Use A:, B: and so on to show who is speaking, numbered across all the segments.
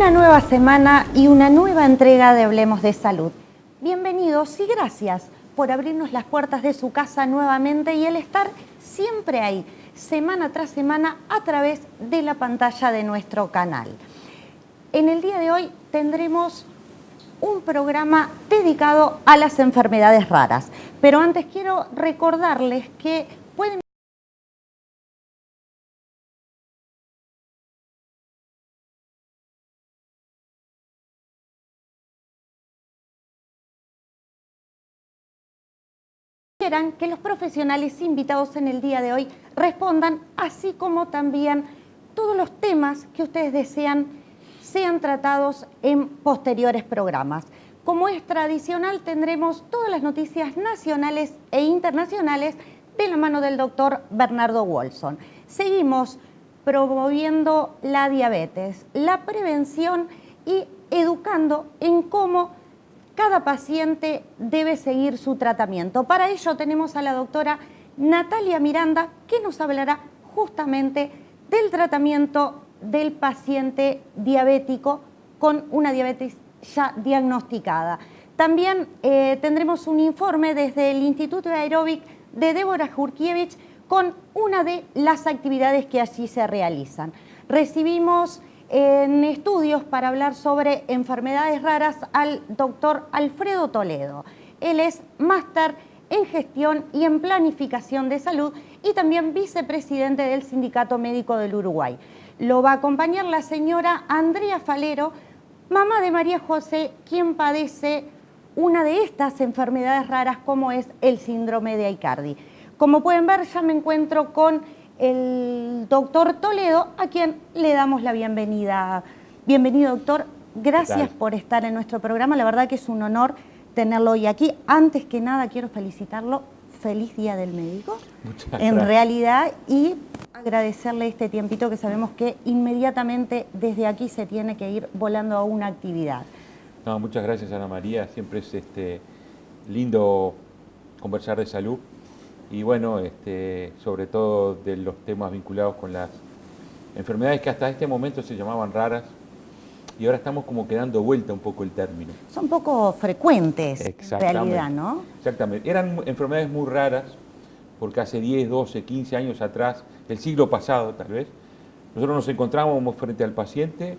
A: Una nueva semana y una nueva entrega de Hablemos de Salud. Bienvenidos y gracias por abrirnos las puertas de su casa nuevamente y el estar siempre ahí, semana tras semana, a través de la pantalla de nuestro canal. En el día de hoy tendremos un programa dedicado a las enfermedades raras, pero antes quiero recordarles que pueden que los profesionales invitados en el día de hoy respondan, así como también todos los temas que ustedes desean sean tratados en posteriores programas. Como es tradicional, tendremos todas las noticias nacionales e internacionales de la mano del doctor Bernardo Wolson. Seguimos promoviendo la diabetes, la prevención y educando en cómo cada paciente debe seguir su tratamiento. Para ello tenemos a la doctora Natalia Miranda, que nos hablará justamente del tratamiento del paciente diabético con una diabetes ya diagnosticada. También tendremos un informe desde el Instituto de Aeróbic de Débora Jurkiewicz con una de las actividades que allí se realizan. Recibimos en estudios para hablar sobre enfermedades raras al doctor Alfredo Toledo. Él es máster en gestión y en planificación de salud y también vicepresidente del Sindicato Médico del Uruguay. Lo va a acompañar la señora Andrea Falero, mamá de María José, quien padece una de estas enfermedades raras como es el síndrome de Aicardi. Como pueden ver, ya me encuentro con el doctor Toledo, a quien le damos la bienvenida. Bienvenido, doctor. Gracias por estar en nuestro programa. La verdad que es un honor tenerlo hoy aquí. Antes que nada, quiero felicitarlo. Feliz Día del Médico.
B: Muchas gracias.
A: En realidad, y agradecerle este tiempito que sabemos que inmediatamente desde aquí se tiene que ir volando a una actividad.
B: No, muchas gracias, Ana María. Siempre es lindo conversar de salud. Y bueno, sobre todo de los temas vinculados con las enfermedades que hasta este momento se llamaban raras y ahora estamos como que dando vuelta un poco el término.
A: Son poco frecuentes en realidad, ¿no?
B: Exactamente. Eran enfermedades muy raras porque hace 10, 12, 15 años atrás, el siglo pasado tal vez, nosotros nos encontrábamos frente al paciente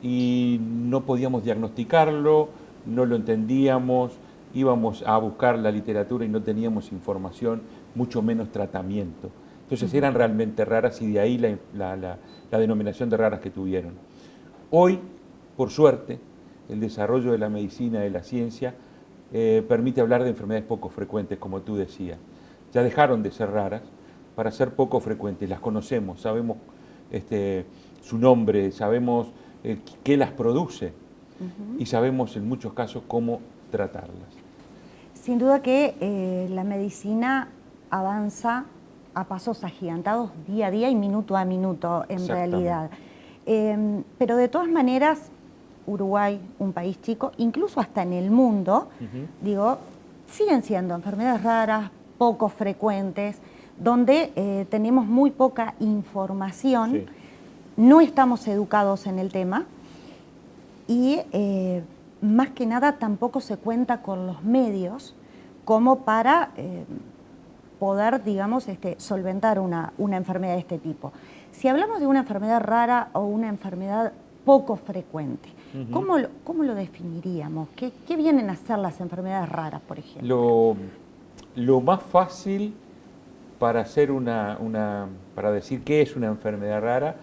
B: y no podíamos diagnosticarlo, no lo entendíamos, íbamos a buscar la literatura y no teníamos información, mucho menos tratamiento. Entonces eran realmente raras y de ahí la denominación de raras que tuvieron. Hoy, por suerte, el desarrollo de la medicina, de la ciencia, permite hablar de enfermedades poco frecuentes, como tú decías. Ya dejaron de ser raras para ser poco frecuentes, las conocemos, sabemos su nombre, sabemos qué las produce y sabemos en muchos casos cómo tratarlas.
A: Sin duda que la medicina avanza a pasos agigantados día a día y minuto a minuto en realidad. Pero de todas maneras, Uruguay, un país chico, incluso hasta en el mundo, digo, siguen siendo enfermedades raras, poco frecuentes, donde tenemos muy poca información, no estamos educados en el tema y más que nada tampoco se cuenta con los medios como para poder, digamos, solventar una enfermedad de este tipo. Si hablamos de una enfermedad rara o una enfermedad poco frecuente, ¿cómo lo definiríamos? ¿Qué vienen a ser las enfermedades raras, por ejemplo?
B: Lo más fácil para hacer para decir qué es una enfermedad rara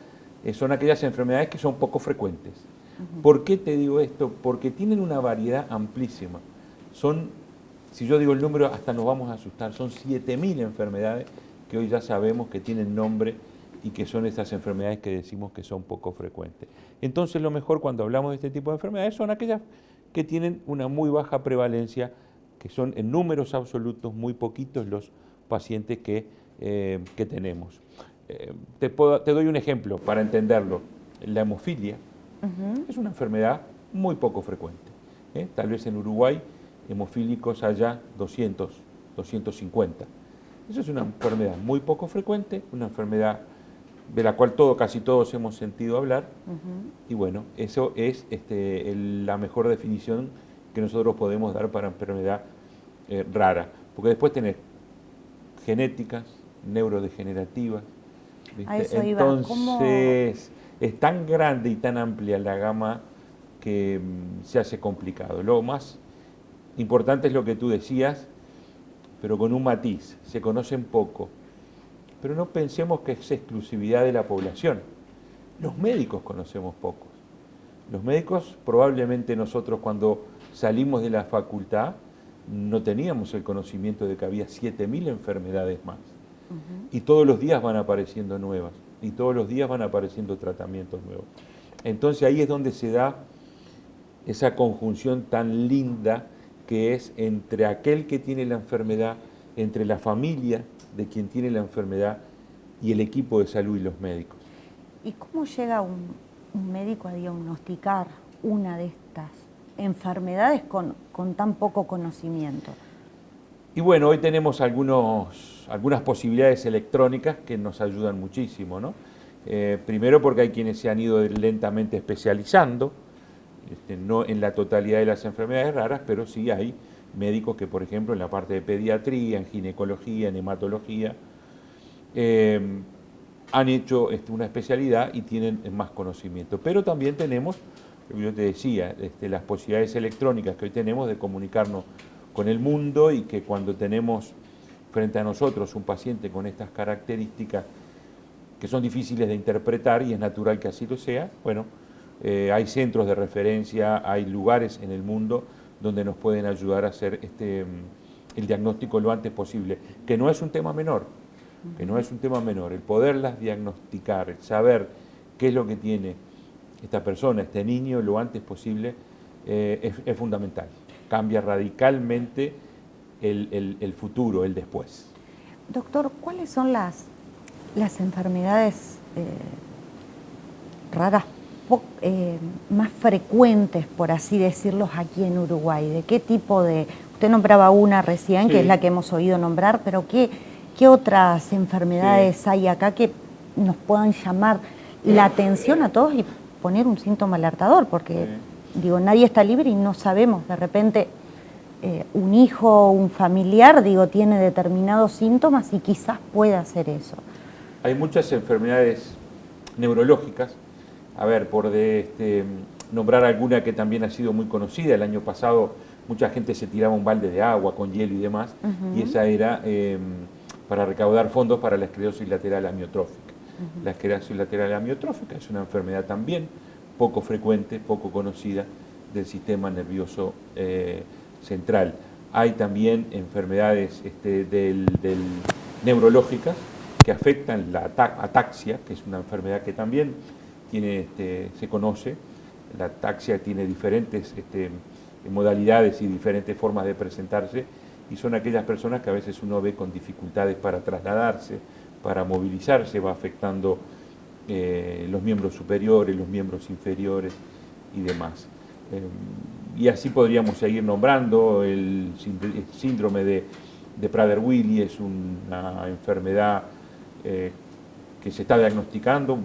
B: son aquellas enfermedades que son poco frecuentes. ¿Por qué te digo esto? Porque tienen una variedad amplísima. Si yo digo el número, hasta nos vamos a asustar. Son 7.000 enfermedades que hoy ya sabemos que tienen nombre y que son estas enfermedades que decimos que son poco frecuentes. Entonces, lo mejor cuando hablamos de este tipo de enfermedades son aquellas que tienen una muy baja prevalencia, que son en números absolutos muy poquitos los pacientes que tenemos. Te doy un ejemplo para entenderlo. La hemofilia es una enfermedad muy poco frecuente. Tal vez en Uruguay hemofílicos haya 200, 250. Esa es una enfermedad muy poco frecuente, una enfermedad de la cual casi todos hemos sentido hablar, y bueno, eso es la mejor definición que nosotros podemos dar para enfermedad rara, porque después tenés genéticas, neurodegenerativas,
A: A
B: ¿viste?
A: eso iba. ¿Cómo?
B: Entonces, es tan grande y tan amplia la gama que se hace complicado. Lo más importante es lo que tú decías, pero con un matiz, se conocen poco. Pero no pensemos que es exclusividad de la población. Los médicos conocemos pocos. Los médicos, probablemente nosotros cuando salimos de la facultad, no teníamos el conocimiento de que había 7.000 enfermedades más. Y todos los días van apareciendo nuevas, y todos los días van apareciendo tratamientos nuevos. Entonces ahí es donde se da esa conjunción tan linda que es entre aquel que tiene la enfermedad, entre la familia de quien tiene la enfermedad y el equipo de salud y los médicos.
A: ¿Y cómo llega un médico a diagnosticar una de estas enfermedades con tan poco conocimiento?
B: Y bueno, hoy tenemos algunas posibilidades electrónicas que nos ayudan muchísimo, ¿no? Primero porque hay quienes se han ido lentamente especializando, no en la totalidad de las enfermedades raras, pero sí hay médicos que, por ejemplo, en la parte de pediatría, en ginecología, en hematología, han hecho una especialidad y tienen más conocimiento. Pero también tenemos, lo que yo te decía, las posibilidades electrónicas que hoy tenemos de comunicarnos con el mundo, y que cuando tenemos frente a nosotros un paciente con estas características que son difíciles de interpretar, y es natural que así lo sea, bueno, hay centros de referencia, hay lugares en el mundo donde nos pueden ayudar a hacer el diagnóstico lo antes posible, que no es un tema menor, el poderlas diagnosticar, el saber qué es lo que tiene esta persona, este niño, lo antes posible, es fundamental. Cambia radicalmente el futuro, el después.
A: Doctor, ¿cuáles son las enfermedades raras más frecuentes, por así decirlo, aquí en Uruguay? ¿De qué tipo de...? Usted nombraba una recién,
B: Sí.
A: Que es la que hemos oído nombrar, pero ¿qué otras enfermedades hay acá que nos puedan llamar la atención a todos y poner un síntoma alertador? Porque, digo, nadie está libre y no sabemos, de repente un hijo, un familiar, digo, tiene determinados síntomas y quizás pueda hacer eso.
B: Hay muchas enfermedades neurológicas. A ver, por nombrar alguna que también ha sido muy conocida, el año pasado mucha gente se tiraba un balde de agua con hielo y demás, y esa era para recaudar fondos para la esclerosis lateral amiotrófica. La esclerosis lateral amiotrófica es una enfermedad también poco frecuente, poco conocida del sistema nervioso central. Hay también enfermedades neurológicas que afectan la ataxia, que es una enfermedad que también se conoce. La ataxia tiene diferentes modalidades y diferentes formas de presentarse, y son aquellas personas que a veces uno ve con dificultades para trasladarse, para movilizarse, va afectando los miembros superiores, los miembros inferiores y demás. Y así podríamos seguir nombrando. El síndrome de Prader-Willi es una enfermedad que se está diagnosticando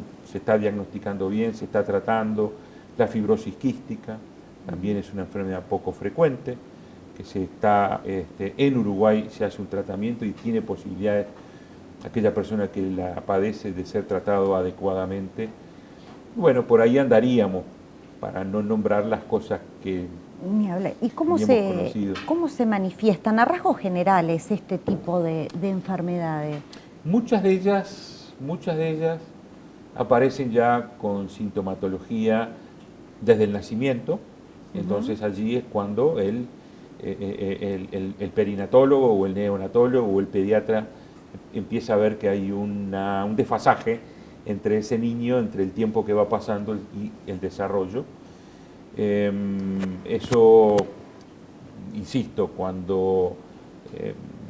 B: bien, se está tratando. La fibrosis quística también es una enfermedad poco frecuente, que en Uruguay se hace un tratamiento y tiene posibilidades aquella persona que la padece de ser tratado adecuadamente. Bueno, por ahí andaríamos, para no nombrar las cosas que
A: ni hablar. ¿Y cómo se manifiestan a rasgos generales este tipo de enfermedades?
B: Muchas de ellas aparecen ya con sintomatología desde el nacimiento. Entonces allí es cuando el perinatólogo o el neonatólogo o el pediatra empieza a ver que hay un desfasaje entre ese niño, entre el tiempo que va pasando y el desarrollo. Eso, insisto, cuando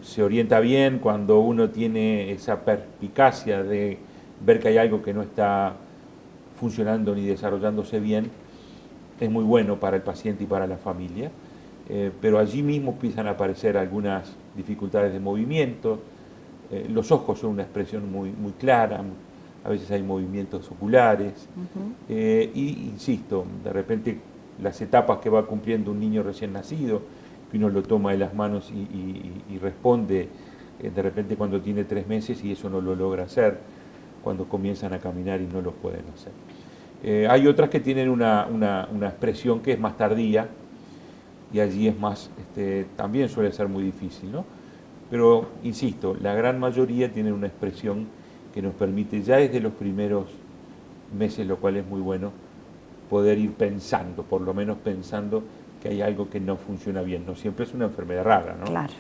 B: se orienta bien, cuando uno tiene esa perspicacia de ver que hay algo que no está funcionando ni desarrollándose bien, es muy bueno para el paciente y para la familia. Pero allí mismo empiezan a aparecer algunas dificultades de movimiento. Los ojos son una expresión muy clara. a veces hay movimientos oculares, y insisto, de repente las etapas que va cumpliendo un niño recién nacido, que uno lo toma de las manos y responde de repente cuando tiene 3 meses y eso no lo logra hacer, cuando comienzan a caminar y no lo pueden hacer. Hay otras que tienen una expresión que es más tardía y allí es más, también suele ser muy difícil, ¿no? Pero, insisto, la gran mayoría tienen una expresión que nos permite ya desde los primeros meses, lo cual es muy bueno, poder ir pensando, por lo menos pensando que hay algo que no funciona bien. No siempre es una enfermedad rara, ¿no?
A: Claro.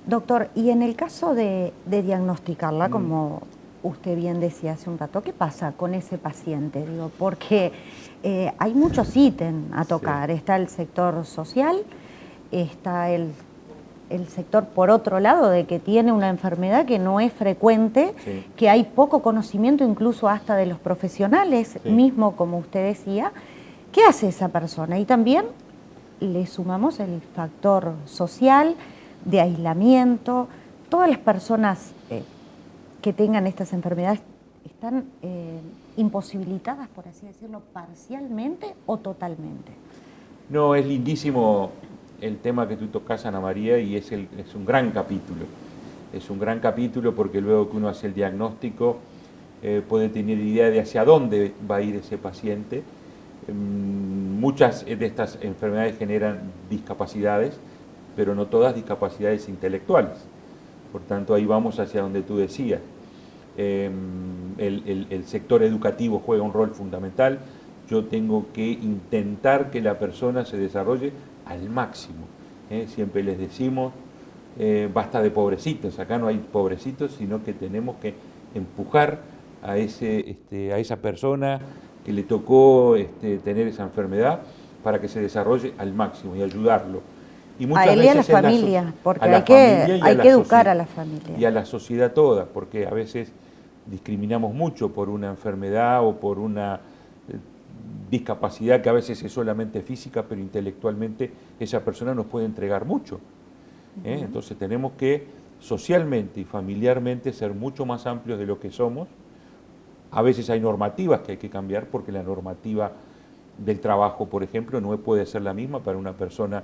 A: Doctor, y en el caso de diagnosticarla, como usted bien decía hace un rato, ¿qué pasa con ese paciente? Digo, porque hay muchos ítems a tocar. Sí. Está el sector social, está el sector, por otro lado, de que tiene una enfermedad que no es frecuente, sí, que hay poco conocimiento incluso hasta de los profesionales, sí, mismo como usted decía. ¿Qué hace esa persona? Y también le sumamos el factor social, de aislamiento. Todas las personas que tengan estas enfermedades están imposibilitadas, por así decirlo, parcialmente o totalmente.
B: No, es lindísimo el tema que tú tocas, Ana María, y es un gran capítulo. Es un gran capítulo porque luego que uno hace el diagnóstico puede tener idea de hacia dónde va a ir ese paciente. Muchas de estas enfermedades generan discapacidades, pero no todas discapacidades intelectuales. Por tanto, ahí vamos hacia donde tú decías. El sector educativo juega un rol fundamental. Yo tengo que intentar que la persona se desarrolle al máximo. Siempre les decimos, basta de pobrecitos, acá no hay pobrecitos, sino que tenemos que empujar a esa persona que le tocó tener esa enfermedad para que se desarrolle al máximo y ayudarlo. Y muchas
A: a él y
B: veces
A: a la familia, porque
B: hay
A: que educar a la familia.
B: Y a la sociedad toda, porque a veces discriminamos mucho por una enfermedad o por una discapacidad que a veces es solamente física, pero intelectualmente esa persona nos puede entregar mucho. Entonces tenemos que socialmente y familiarmente ser mucho más amplios de lo que somos. A veces hay normativas que hay que cambiar porque la normativa del trabajo, por ejemplo, no puede ser la misma para una persona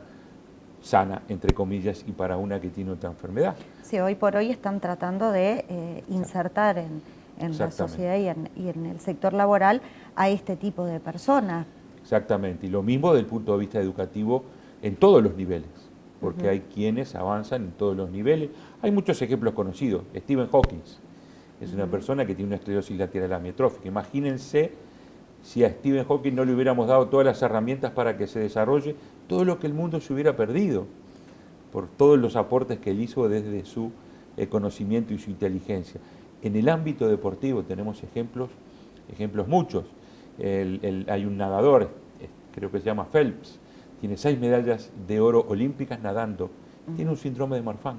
B: sana, entre comillas, y para una que tiene otra enfermedad.
A: Sí, hoy por hoy están tratando de insertar en la sociedad y en el sector laboral a este tipo de personas.
B: Exactamente, y lo mismo desde el punto de vista educativo en todos los niveles, porque hay quienes avanzan en todos los niveles. Hay muchos ejemplos conocidos. Stephen Hawking es una persona que tiene una esclerosis lateral amiotrófica. Imagínense si a Stephen Hawking no le hubiéramos dado todas las herramientas para que se desarrolle, todo lo que el mundo se hubiera perdido, por todos los aportes que él hizo desde su conocimiento y su inteligencia. En el ámbito deportivo tenemos ejemplos muchos. Hay un nadador, creo que se llama Phelps, tiene 6 medallas de oro olímpicas nadando, tiene un síndrome de Marfan.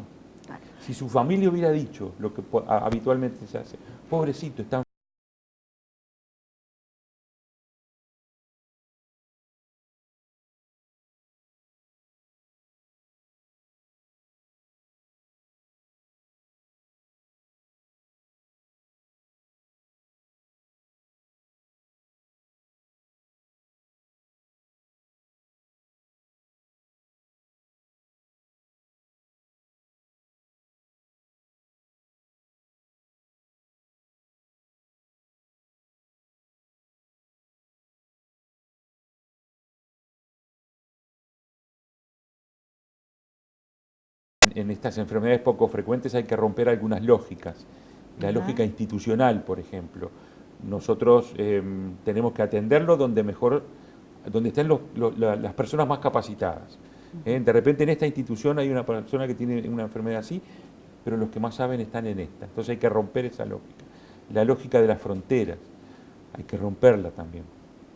B: Si su familia hubiera dicho lo que habitualmente se hace, pobrecito, está en estas enfermedades poco frecuentes hay que romper algunas lógicas. La lógica institucional, por ejemplo. Nosotros tenemos que atenderlo donde estén las personas más capacitadas. De repente en esta institución hay una persona que tiene una enfermedad así, pero los que más saben están en esta. Entonces hay que romper esa lógica. La lógica de las fronteras, hay que romperla también,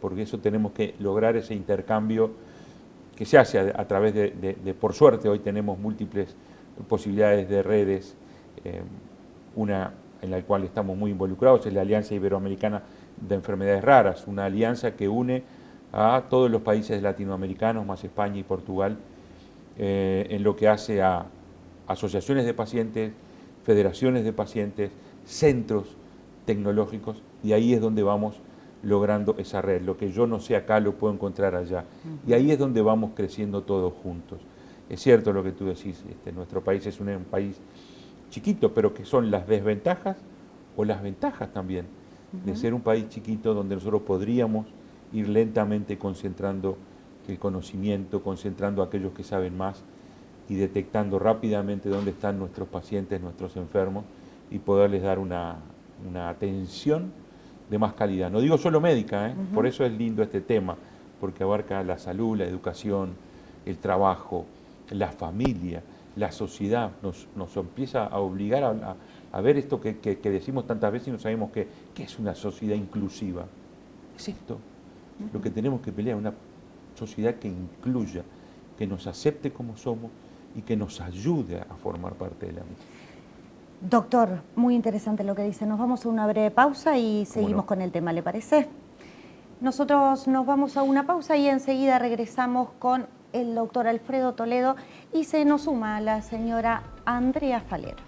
B: porque eso tenemos que lograr ese intercambio que se hace a través por suerte, hoy tenemos múltiples posibilidades de redes, una en la cual estamos muy involucrados es la Alianza Iberoamericana de Enfermedades Raras, una alianza que une a todos los países latinoamericanos, más España y Portugal, en lo que hace a asociaciones de pacientes, federaciones de pacientes, centros tecnológicos, y ahí es donde vamos logrando esa red. Lo que yo no sé acá lo puedo encontrar allá. Y ahí es donde vamos creciendo todos juntos. Es cierto lo que tú decís, nuestro país es un país chiquito, pero que son las desventajas o las ventajas también de ser un país chiquito donde nosotros podríamos ir lentamente concentrando el conocimiento, concentrando a aquellos que saben más y detectando rápidamente dónde están nuestros pacientes, nuestros enfermos, y poderles dar una atención de más calidad. No digo solo médica, por eso es lindo este tema, porque abarca la salud, la educación, el trabajo, la familia, la sociedad. Nos empieza a obligar a ver esto que decimos tantas veces y no sabemos qué es una sociedad inclusiva. Es esto lo que tenemos que pelear, una sociedad que incluya, que nos acepte como somos y que nos ayude a formar parte de la misma.
A: Doctor, muy interesante lo que dice. Nos vamos a una breve pausa y seguimos con el tema, ¿le parece? Nosotros nos vamos a una pausa y enseguida regresamos con el doctor Alfredo Toledo y se nos suma la señora Andrea Falero.